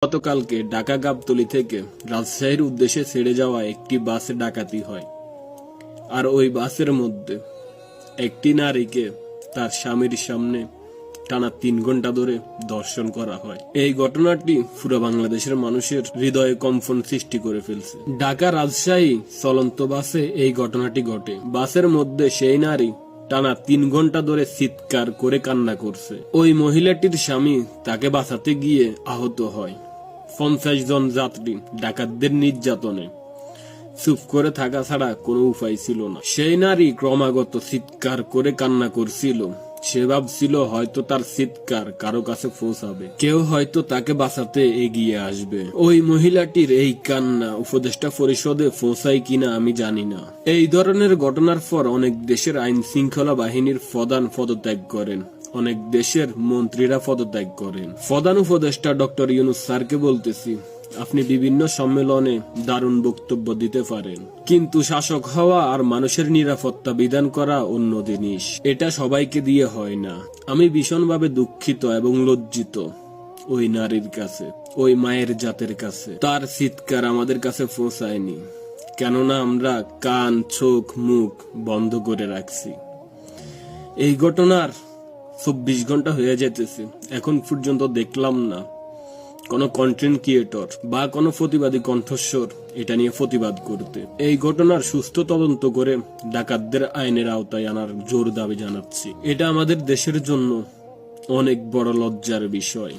গতকালকে ঢাকা গাবতলী থেকে রাজশাহীর উদ্দেশ্যে ছেড়ে যাওয়া একটি বাসে ডাকাতি হয়। আর ওই বাসের মধ্যে একটি নারীকে তার স্বামীর সামনে টানা ৩ ঘন্টা ধরে ধর্ষণ করা হয়। এই ঘটনাটি পুরো বাংলাদেশের মানুষের হৃদয়ে কম্পন সৃষ্টি করে ফেলছে। ঢাকা রাজশাহী চলন্ত বাসে এই ঘটনাটি ঘটে। বাসের মধ্যে সেই নারী টানা ৩ ঘন্টা ধরে চিৎকার করে কান্না করছে। ওই মহিলাটির স্বামী তাকে বাঁচাতে গিয়ে আহত হয়। ৫০ জন যাত্রী ডাকাতদের নির্যাতনে চুপ করে থাকা ছাড়া কোনো উপায় ছিল না। সেই নারী ক্রমাগত চিৎকার করে কান্না করছিল। সে ভাবছিল হয়তো তার চিৎকার কারো কাছে পৌঁছাবে, কেউ হয়তো তাকে বাঁচাতে এগিয়ে আসবে। ওই মহিলাটির এই কান্না উপদেষ্টা পরিষদে পৌঁছায় কিনা আমি জানি না। এই ধরনের ঘটনার পর অনেক দেশের আইন শৃঙ্খলা বাহিনীর প্রধান পদত্যাগ করেন, অনেক দেশের মন্ত্রীরা পদত্যাগ করেন। প্রধান উপদেষ্টা ডক্টর ইউনূস স্যারকে বলতেছি, আপনি বিভিন্ন সম্মেলনে দারুণ বক্তব্য দিতে পারেন, কিন্তু শাসক হওয়া আর মানুষের নিরাপত্তা বিধান করা অন্য জিনিস। এটা সবাইকে দিয়ে হয় না। আমি ভীষণভাবে দুঃখিত এবং লজ্জিত ওই নারীর কাছে, ওই মায়ের জাতের কাছে। তার চিৎকার আমাদের কাছে পৌঁছায়নি, কেননা আমরা কান, চোখ, মুখ বন্ধ করে রাখছি। এই ঘটনার ২৪ ঘন্টা হয়ে যেতেছে, এখন পর্যন্ত দেখলাম না কোন কন্টেন্ট ক্রিয়েটর বা কোন প্রতিবাদী কণ্ঠস্বর এটা নিয়ে প্রতিবাদ করতে। এই ঘটনার সুস্থ তদন্ত করে ডাকাতদের আইনের আওতায় আনার জোর দাবি জানাচ্ছি। এটা আমাদের দেশের জন্য অনেক বড় লজ্জার বিষয়।